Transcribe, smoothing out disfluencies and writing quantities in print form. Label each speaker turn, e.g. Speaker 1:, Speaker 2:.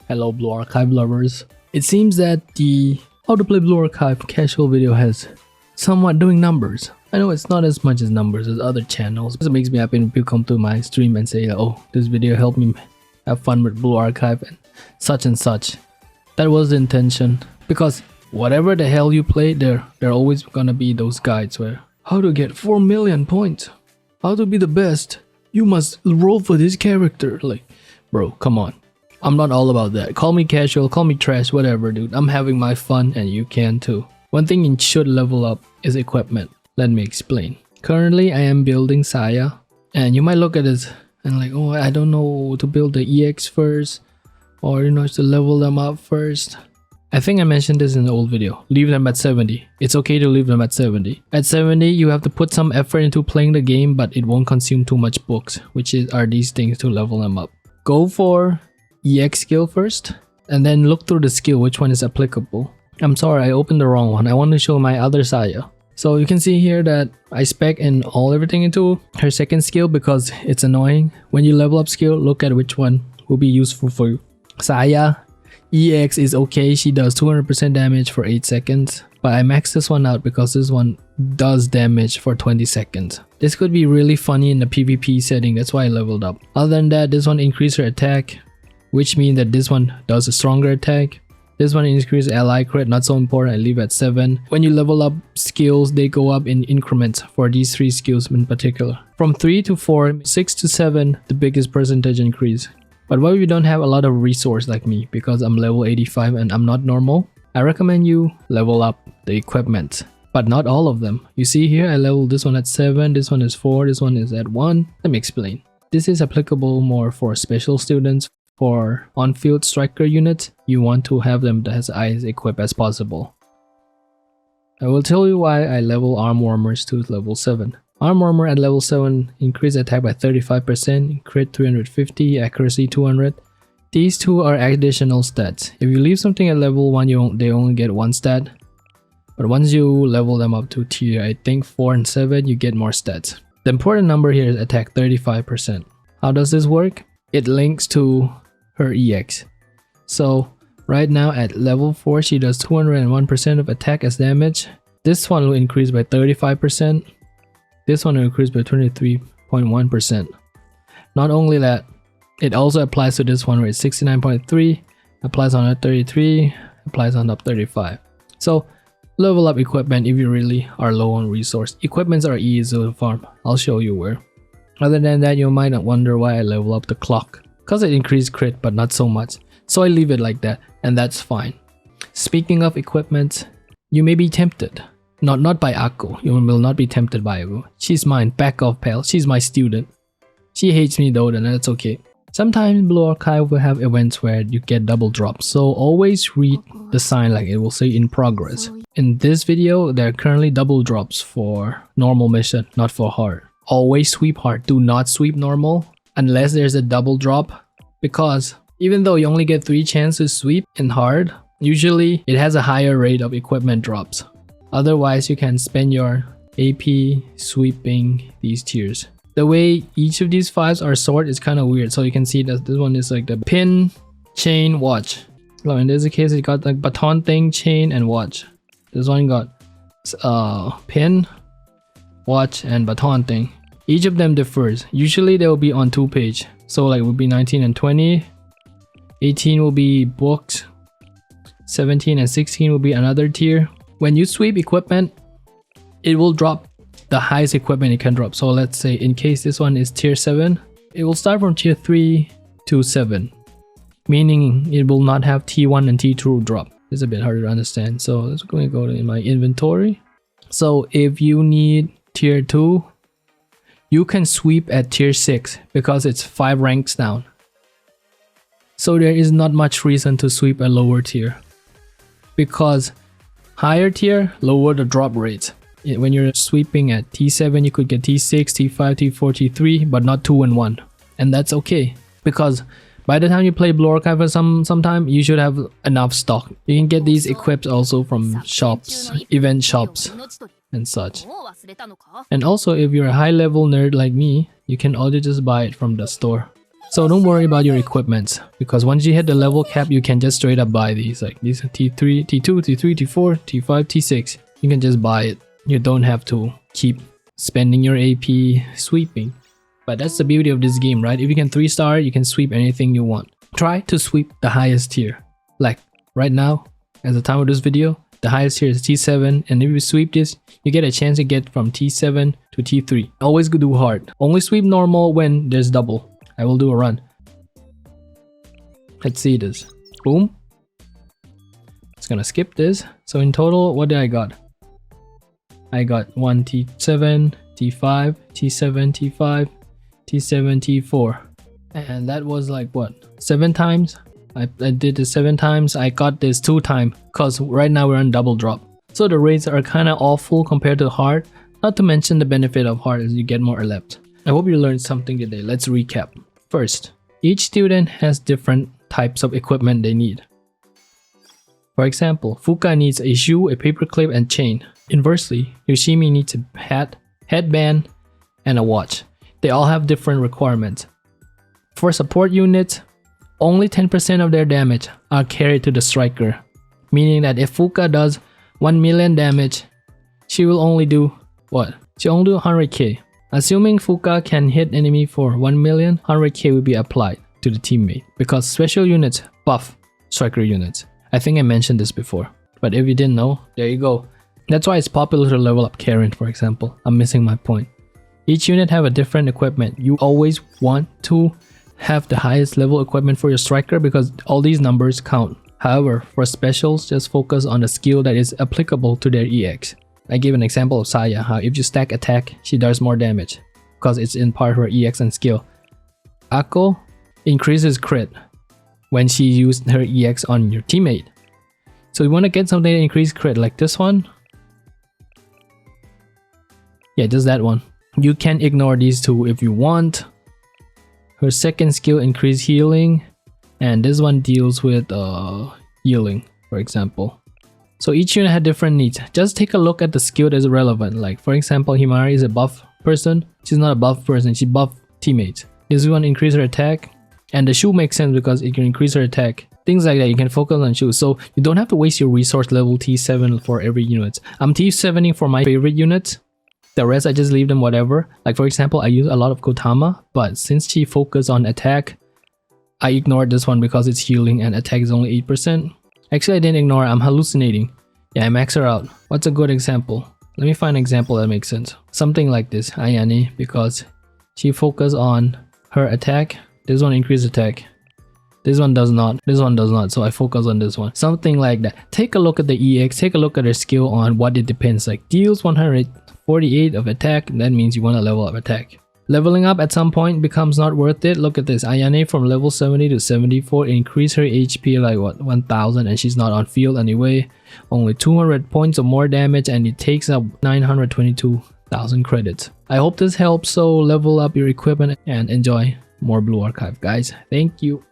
Speaker 1: Hello Blue Archive lovers. It seems that the How to Play Blue Archive casual video has somewhat doing numbers. I know it's not as much as numbers as other channels. It makes me happy when people come to my stream and say, oh, this video helped me have fun with Blue Archive and such. That was the intention, because whatever the hell you play, there are always gonna be those guides where how to get 4 million points, how to be the best, you must roll for this character. Like, bro, come on. I'm not all about that. Call me casual, call me trash, whatever, dude. I'm having my fun and you can too. One thing you should level up is equipment. Let me explain. Currently, I am building Saya, and you might look at this and like, oh, I don't know to build the EX first, or you know, to level them up first. I think I mentioned this in the old video. Leave them at 70. It's okay to leave them at 70. At 70, you have to put some effort into playing the game, but it won't consume too much books, which are these things to level them up. Go for EX skill first, and then look through the skill which one is applicable. I'm sorry, I opened the wrong one. I want to show my other Saya. So you can see here that I spec in everything into her second skill because it's annoying. When you level up skill, look at which one will be useful for you. Saya EX is okay. She does 200% damage for 8 seconds. But I maxed this one out because this one does damage for 20 seconds. This could be really funny in the PvP setting. That's why I leveled up. Other than that, this one increased her attack, which means that this one does a stronger attack. This one increases ally crit, not so important, I leave at 7. When you level up skills, they go up in increments for these 3 skills in particular. From 3 to 4, 6 to 7, the biggest percentage increase. But what if you don't have a lot of resource like me, because I'm level 85 and I'm not normal? I recommend you level up the equipment, but not all of them. You see here, I leveled this one at 7, this one is 4, this one is at 1. Let me explain. This is applicable more for special students. For on-field striker units, you want to have them as high equipped as possible. I will tell you why I level arm warmers to level 7. Arm warmer at level 7 increase attack by 35%, crit 350, accuracy 200. These two are additional stats. If you leave something at level 1, they only get 1 stat. But once you level them up to tier, I think 4 and 7, you get more stats. The important number here is attack 35%. How does this work? It links to her EX. So right now at level 4, she does 201% of attack as damage. This one will increase by 35%. This one will increase by 23.1%. Not only that, it also applies to this one where it's 69.3, applies on up 33, applies on up 35. So level up equipment if you really are low on resource. Equipments are easy to farm. I'll show you where. Other than that, you might not wonder why I level up the clock. Because it increased crit, but not so much. So I leave it like that, and that's fine. Speaking of equipment, you may be tempted. Not by Akko. You will not be tempted by Akko. She's mine. Back off, pal. She's my student. She hates me though, then that's okay. Sometimes Blue Archive will have events where you get double drops, so always read the sign like it will say in progress. In this video, there are currently double drops for normal mission, not for hard. Always sweep hard. Do not sweep normal unless there's a double drop, because even though you only get 3 chances to sweep in hard, usually it has a higher rate of equipment drops. Otherwise, you can spend your AP sweeping these tiers. The way each of these 5s are sorted is kind of weird. So you can see that this one is like the pin, chain, watch. So in this case, it got like baton thing, chain, and watch. This one got pin, watch, and baton thing. Each of them differs. Usually they will be on 2 pages. So like it would be 19 and 20. 18 will be books. 17 and 16 will be another tier. When you sweep equipment, it will drop the highest equipment it can drop. So let's say in case this one is tier 7, it will start from tier 3 to 7. Meaning it will not have T1 and T2 drop. It's a bit harder to understand. So let's go to my inventory. So if you need tier 2, you can sweep at tier 6 because it's 5 ranks down. So there is not much reason to sweep a lower tier, because higher tier lower the drop rate. When you're sweeping at T7, you could get T6, T5, T4, T3, but not 2 and 1. And that's okay, because by the time you play Blue Archive for some time, you should have enough stock. You can get these equipped also from shops, event shops, and such. And also, if you're a high level nerd like me, you can also just buy it from the store. So don't worry about your equipments, because once you hit the level cap, you can just straight up buy these. Like these are T3, T2, T3, T4, T5, T6. You can just buy it. You don't have to keep spending your AP sweeping. But that's the beauty of this game, right? If you can 3-star, you can sweep anything you want. Try to sweep the highest tier. Like right now, at the time of this video, the highest tier is T7, and if you sweep this, you get a chance to get from T7 to T3. Always do hard. Only sweep normal when there's double. I will do a run. Let's see this. Boom. It's gonna skip this. So in total, what did I got? I got 1 T7, T5, T7, T5, T7, T4. And that was like what? 7 times? I did this 7 times. I got this 2 times because right now we're on double drop. So the rates are kind of awful compared to hard. Not to mention the benefit of hard is you get more left. I hope you learned something today. Let's recap. First, each student has different types of equipment they need. For example, Fuuka needs a shoe, a paperclip, and chain. Inversely, Yoshimi needs a hat, headband, and a watch. They all have different requirements. For support units, only 10% of their damage are carried to the striker, meaning that if Fuuka does 1 million damage, she will only do what? She only do 100k. Assuming Fuuka can hit enemy for 1 million, 100k will be applied to the teammate because special units buff striker units. I think I mentioned this before, but if you didn't know, there you go. That's why it's popular to level up Karin, for example. I'm missing my point. Each unit have a different equipment. You always want to have the highest level equipment for your striker because all these numbers count. However, for specials, just focus on the skill that is applicable to their EX. I gave an example of Saya, how if you stack attack, she does more damage because it's in part her EX and skill. Akko increases crit when she used her EX on your teammate. So you want to get something that increase crit like this one. Yeah, just that one. You can ignore these two if you want. Her second skill increase healing, and this one deals with healing, for example. So each unit had different needs. Just take a look at the skill that is relevant. Like for example, Himari is a buff person. She's not a buff person, she buff teammates. This one increase her attack, and the shoe makes sense because it can increase her attack. Things like that, you can focus on shoes. So you don't have to waste your resource level T7 for every unit. I'm T7ing for my favorite units. The rest I just leave them whatever. Like for example, I use a lot of Kotama, but since she focused on attack, I ignored this one because it's healing and attack is only 8%. Actually, I didn't ignore her, I'm hallucinating. Yeah, I max her out. What's a good example? Let me find an example that makes sense. Something like this, Ayane, because she focused on her attack. This one increased attack. This one does not. This one does not. So I focus on this one. Something like that. Take a look at the EX. Take a look at her skill on what it depends. Like deals 148 of attack. That means you want to level up attack. Leveling up at some point becomes not worth it. Look at this. Ayane from level 70 to 74 increase her HP like what 1000 and she's not on field anyway. Only 200 points of more damage and it takes up 922,000 credits. I hope this helps. So level up your equipment and enjoy more Blue Archive, guys. Thank you.